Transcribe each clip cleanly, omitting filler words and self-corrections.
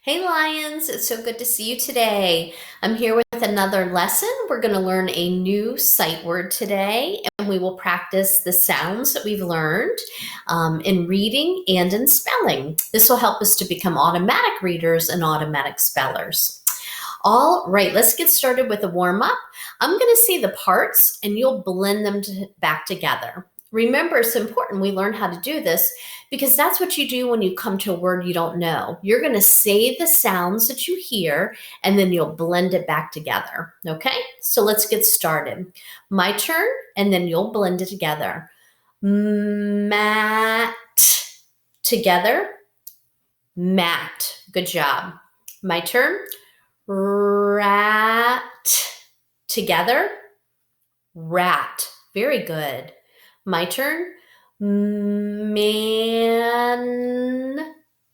Hey Lions, it's so good to see you today. I'm here with another lesson. We're going to learn a new sight word today, and we will practice the sounds that we've learned in reading and in spelling. This will help us to become automatic readers and automatic spellers. All right, let's get started with a warm up. I'm going to say the parts and you'll blend them back together. Remember, it's important we learn how to do this because that's what you do when you come to a word you don't know. You're going to say the sounds that you hear and then you'll blend it back together. Okay, so let's get started. My turn, and then you'll blend it together. Mat, together, mat. Good job. My turn. Rat, together, rat. Very good. My turn. Man,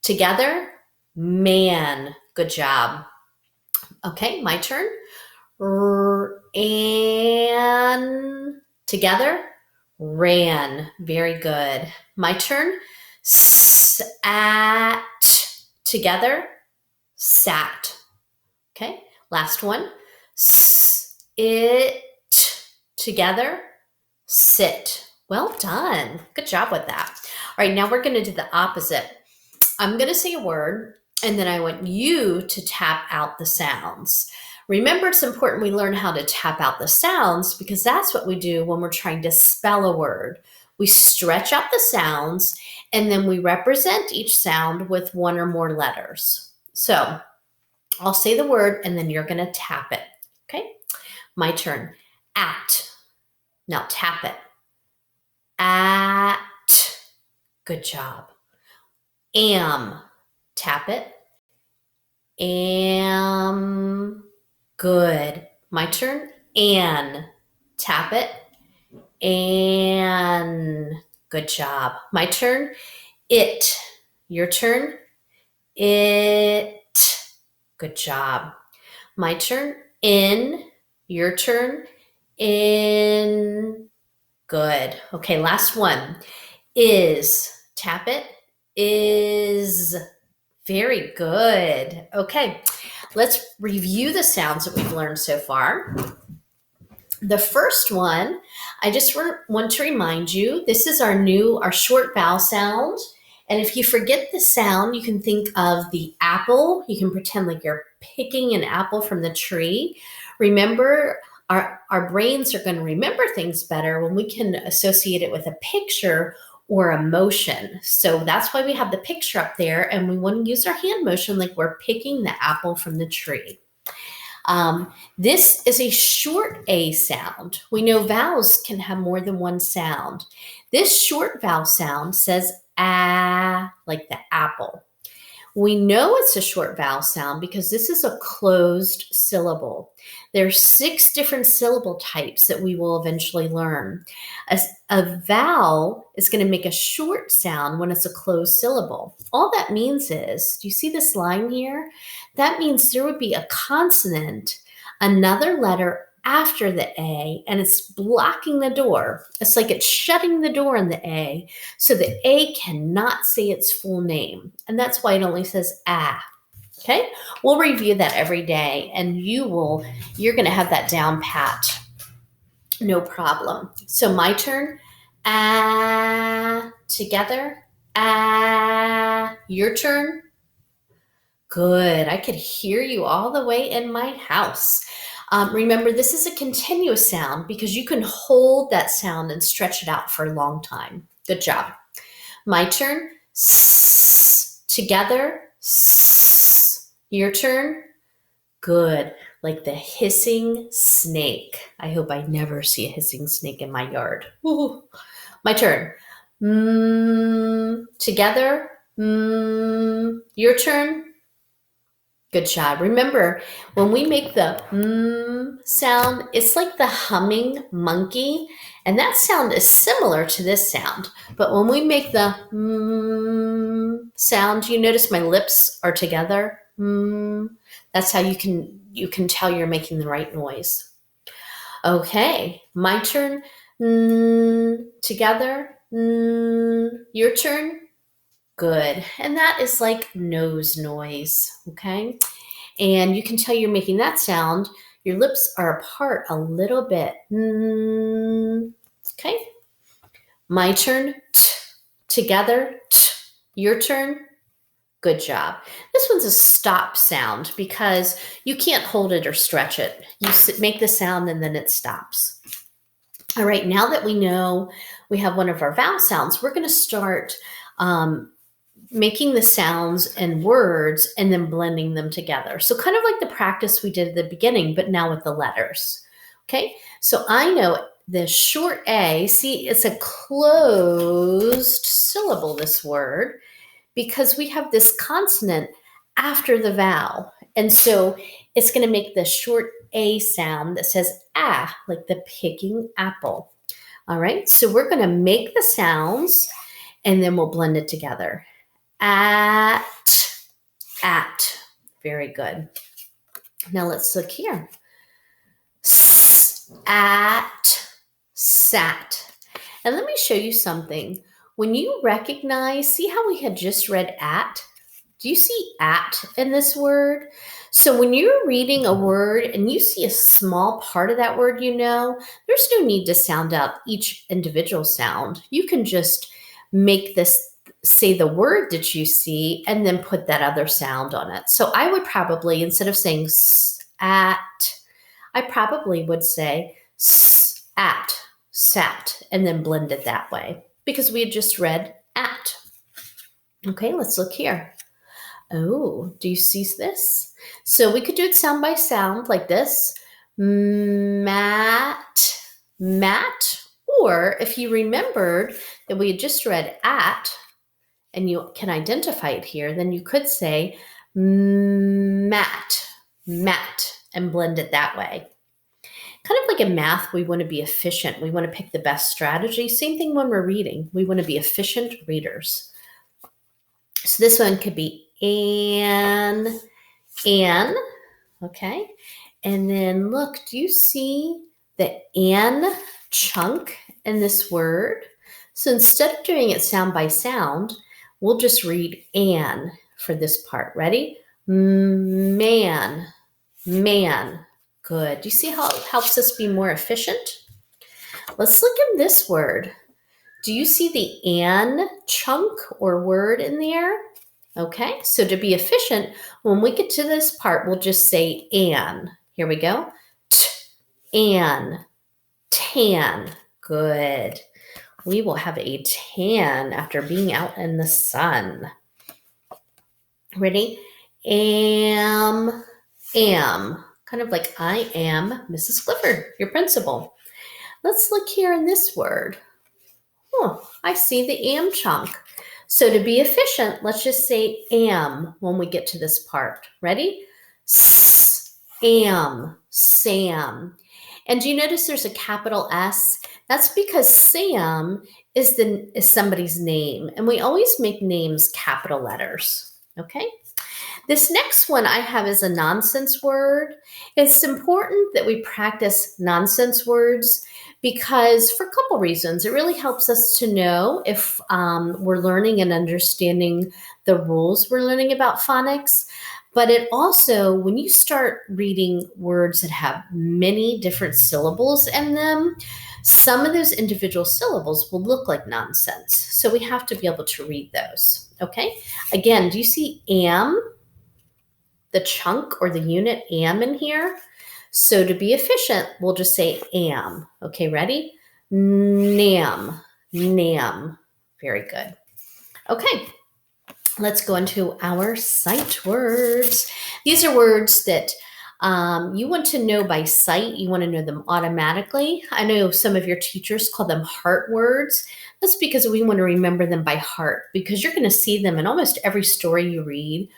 together, man. Good job. Okay, my turn. Ran, together, ran. Very good. My turn. Sat, together, sat. Okay, last one. It, together, sit. Well done. Good job with that. All right, now we're going to do the opposite. I'm going to say a word, and then I want you to tap out the sounds. Remember, it's important we learn how to tap out the sounds because that's what we do when we're trying to spell a word. We stretch out the sounds, and then we represent each sound with one or more letters. So I'll say the word, and then you're going to tap it. Okay? My turn. At. Now tap it. At. Good job. Am. Tap it. Am. Good. My turn. An. Tap it. An. Good job. My turn. It. Your turn. It. Good job. My turn. In. Your turn. In. Good. Okay, last one. Is. Tap it. Is. Very good. Okay, let's review the sounds that we've learned so far. The first one, I just want to remind you, this is our short vowel sound. And if you forget the sound, you can think of the apple. You can pretend like you're picking an apple from the tree. Remember, our brains are going to remember things better when we can associate it with a picture or a motion. So that's why we have the picture up there, and we want to use our hand motion like we're picking the apple from the tree. This is a short A sound. We know vowels can have more than one sound. This short vowel sound says ah, like the apple. We know it's a short vowel sound because this is a closed syllable. There are 6 different syllable types that we will eventually learn. A vowel is going to make a short sound when it's a closed syllable. All that means is, do you see this line here? That means there would be a consonant, another letter after the A, and it's blocking the door. It's like it's shutting the door on the A, so the A cannot say its full name. And that's why it only says ah. Okay, we'll review that every day, and you're going to have that down pat. No problem. So my turn. Ah, together. Ah, your turn. Good. I could hear you all the way in my house. Remember, this is a continuous sound because you can hold that sound and stretch it out for a long time. Good job. My turn. S, together. S, your turn. Good. Like the hissing snake. I hope I never see a hissing snake in my yard. Ooh. My turn. Together. Your turn. Good job. Remember, when we make the sound, it's like the humming monkey, and that sound is similar to this sound. But when we make the sound, you notice my lips are together. That's how you can tell you're making the right noise. Okay, my turn. Together. Your turn. Good. And that is like nose noise, okay? And you can tell you're making that sound. Your lips are apart a little bit. Okay. My turn. T. Together. T. Your turn. Good job. This one's a stop sound because you can't hold it or stretch it. You make the sound and then it stops. All right, now that we know we have one of our vowel sounds, we're going to start making the sounds and words and then blending them together. So kind of like the practice we did at the beginning, but now with the letters. Okay, so I know the short A, see, it's a closed syllable, this word, because we have this consonant after the vowel. And so it's going to make the short A sound that says ah, like the picking apple. All right, so we're going to make the sounds and then we'll blend it together. At. Very good. Now let's look here. At, sat. And let me show you something. When you recognize, see how we had just read at? Do you see at in this word? So when you're reading a word and you see a small part of that word, there's no need to sound out each individual sound. You can just make this, say the word that you see, and then put that other sound on it. So I would probably, instead of saying at, I probably would say at, sat, and then blend it that way because we had just read at. Okay, let's look here. Oh, do you see this? So we could do it sound by sound like this. Mat, or if you remembered that we had just read at, and you can identify it here, then you could say mat, and blend it that way. Kind of like in math, we want to be efficient. We want to pick the best strategy. Same thing when we're reading. We want to be efficient readers. So this one could be an, okay? And then look, do you see the an chunk in this word? So instead of doing it sound by sound, we'll just read an for this part. Ready? Man. Good. Do you see how it helps us be more efficient? Let's look at this word. Do you see the an chunk or word in there? Okay, so to be efficient, when we get to this part, we'll just say an. Here we go. An, tan. Good. We will have a tan after being out in the sun. Ready? Am. Kind of like I am Mrs. Clifford, your principal. Let's look here in this word. Oh, I see the am chunk. So to be efficient, let's just say am when we get to this part. Ready? Am, Sam. And do you notice there's a capital S? That's because Sam is somebody's name, and we always make names capital letters. Okay? This next one I have is a nonsense word. It's important that we practice nonsense words because for a couple reasons. It really helps us to know if we're learning and understanding the rules we're learning about phonics. But it also, when you start reading words that have many different syllables in them, some of those individual syllables will look like nonsense. So we have to be able to read those. Okay? Again, do you see am? The chunk or the unit am in here. So to be efficient, we'll just say am. Okay, ready? Nam. Very good. Okay, let's go into our sight words. These are words that you want to know by sight. You want to know them automatically. I know some of your teachers call them heart words. That's because we want to remember them by heart because you're going to see them in almost every story you read,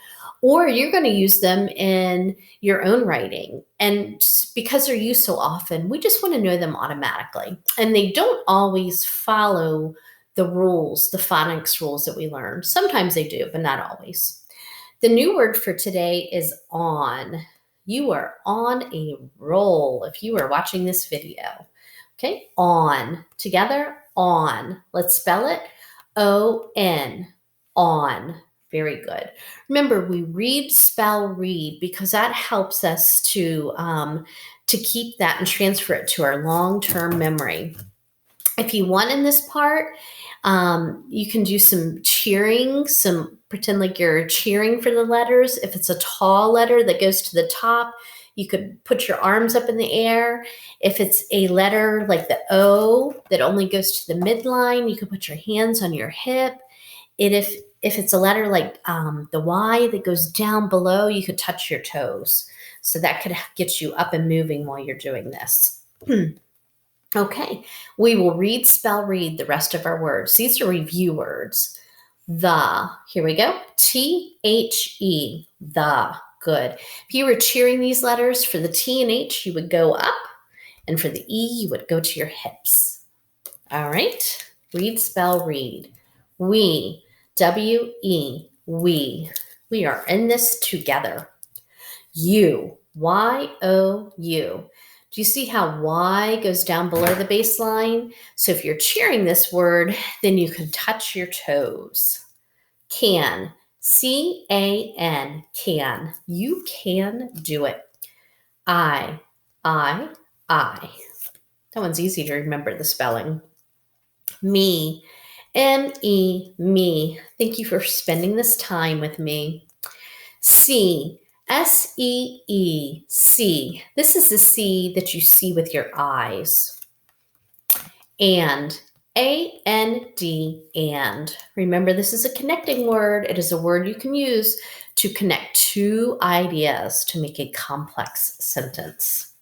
or you're going to use them in your own writing. And because they're used so often, we just want to know them automatically. And they don't always follow the rules, the phonics rules that we learn. Sometimes they do, but not always. The new word for today is on. You are on a roll if you are watching this video. Okay, on. Together, on. Let's spell it. O-N. on. Very good. Remember, we read, spell, read because that helps us to keep that and transfer it to our long-term memory. If you want in this part, you can do some cheering, pretend like you're cheering for the letters. If it's a tall letter that goes to the top, you could put your arms up in the air. If it's a letter like the O that only goes to the midline, you could put your hands on your hip. And if it's a letter like the Y that goes down below, you could touch your toes. So that could get you up and moving while you're doing this. Okay, we will read, spell, read the rest of our words. These are review words. The, here we go. T-H-E, the, good. If you were cheering these letters for the T and H, you would go up, and for the E, you would go to your hips. All right, read, spell, read. We, W-E, we. We are in this together. You, Y-O-U. Do you see how Y goes down below the baseline? So if you're cheering this word, then you can touch your toes. Can, C-A-N, can. You can do it. I. That one's easy to remember the spelling. Me, M-E, me. Thank you for spending this time with me. See, S-E-E, see. This is the see that you see with your eyes. And, A-N-D, and. Remember, this is a connecting word. It is a word you can use to connect two ideas to make a complex sentence.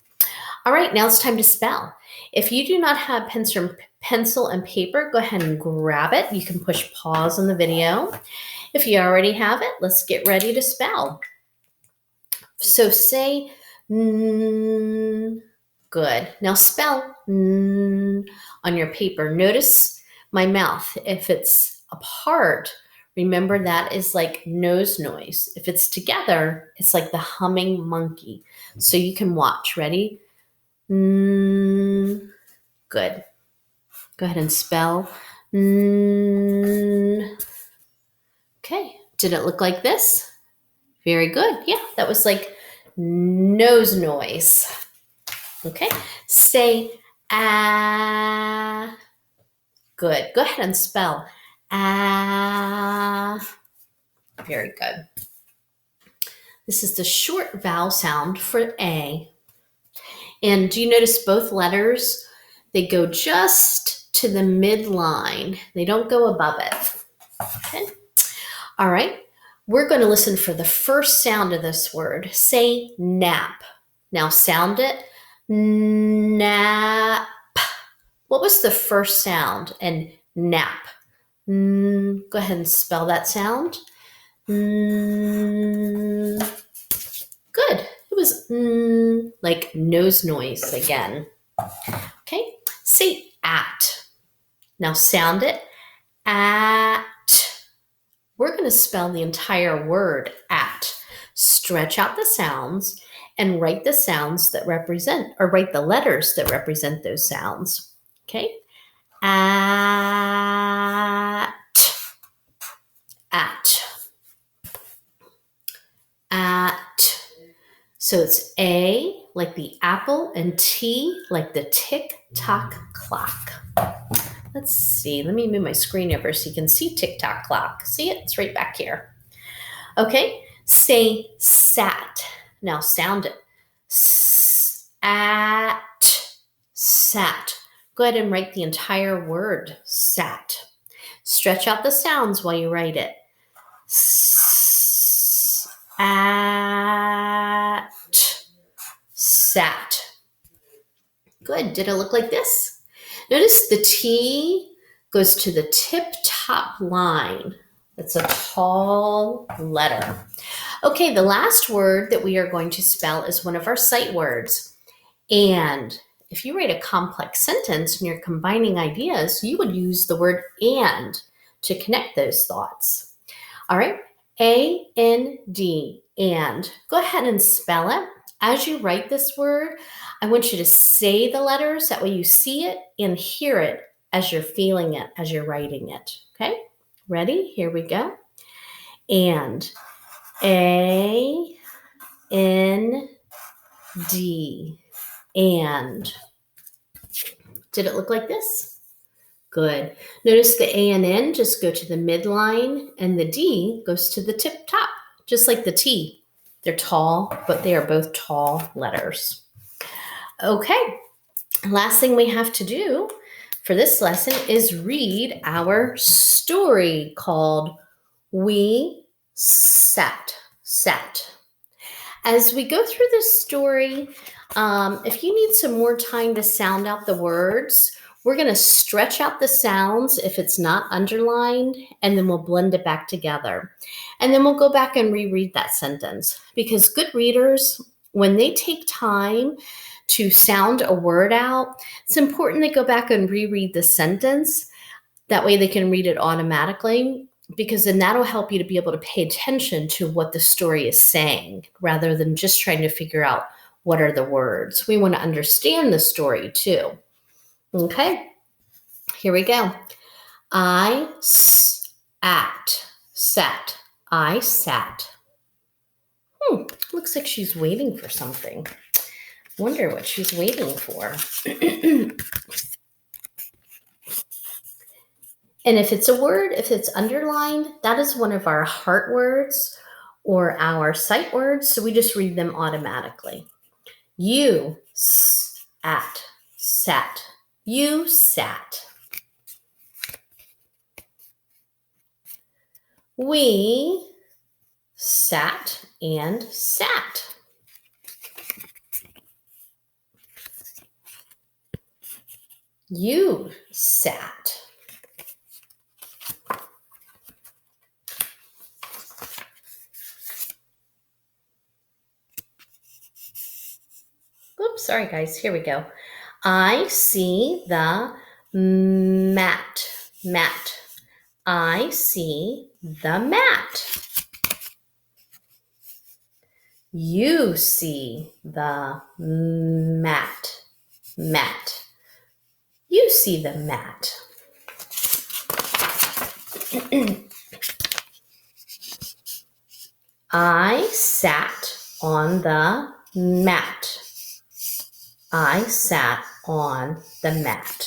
All right, now it's time to spell. If you do not have pencil and paper, go ahead and grab it. You can push pause on the video. If you already have it, let's get ready to spell. So say good. Now spell on your paper. Notice my mouth. If it's apart, remember that is like nose noise. If it's together, it's like the humming monkey. So you can watch. Ready? Good. Go ahead and spell. Okay. Did it look like this? Very good. Yeah, that was like nose noise. Okay. Say ah. Good. Go ahead and spell ah. Very good. This is the short vowel sound for A. And do you notice both letters? They go just to the midline. They don't go above it. Okay. All right. We're going to listen for the first sound of this word. Say nap. Now sound it. Nap. What was the first sound in nap? Go ahead and spell that sound. Good. It was like nose noise again. Okay. Say at. Now sound it. At. We're going to spell the entire word at. Stretch out the sounds and write the sounds that represent, or write the letters that represent those sounds. Okay? At. At. At. So it's A like the apple and T like the tick-tock clock. Let's see. Let me move my screen over so you can see tick-tock clock. See it? It's right back here. Okay. Say sat. Now sound it. At. Sat. Go ahead and write the entire word. Sat. Stretch out the sounds while you write it. At. Sat. Good. Did it look like this? Notice the T goes to the tip-top line. It's a tall letter. Okay, the last word that we are going to spell is one of our sight words. And if you write a complex sentence and you're combining ideas, you would use the word and to connect those thoughts. All right, A-N-D, and. Go ahead and spell it. As you write this word, I want you to say the letters. That way you see it and hear it as you're feeling it, as you're writing it. Okay? Ready? Here we go. And. A, N, D. And. Did it look like this? Good. Notice the A and N just go to the midline, and the D goes to the tip top, just like the T. They're tall, but they are both tall letters. Okay. Last thing we have to do for this lesson is read our story called We Sat. As we go through this story, if you need some more time to sound out the words, we're going to stretch out the sounds if it's not underlined, and then we'll blend it back together. And then we'll go back and reread that sentence, because good readers, when they take time to sound a word out, it's important they go back and reread the sentence. That way they can read it automatically, because then that'll help you to be able to pay attention to what the story is saying, rather than just trying to figure out what are the words. We want to understand the story too. Okay, here we go. I sat. I sat. Looks like she's waiting for something. Wonder what she's waiting for. And if it's a word, if it's underlined, that is one of our heart words or our sight words, so we just read them automatically. You sat. You sat. We sat and sat. You sat. Oops, sorry guys, here we go. I see the mat. I see the mat. You see the mat. You see the mat. I sat on the mat. I sat on the mat.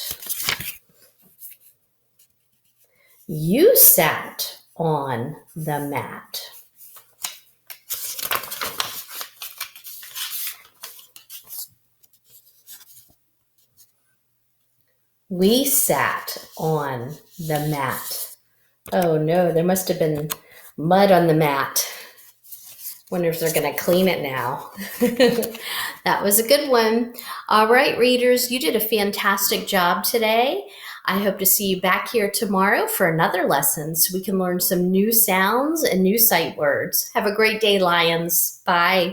You sat on the mat. We sat on the mat. Oh no, there must have been mud on the mat. Wonder if they're going to clean it now. That was a good one. All right, readers, you did a fantastic job today. I hope to see you back here tomorrow for another lesson so we can learn some new sounds and new sight words. Have a great day, Lions. Bye.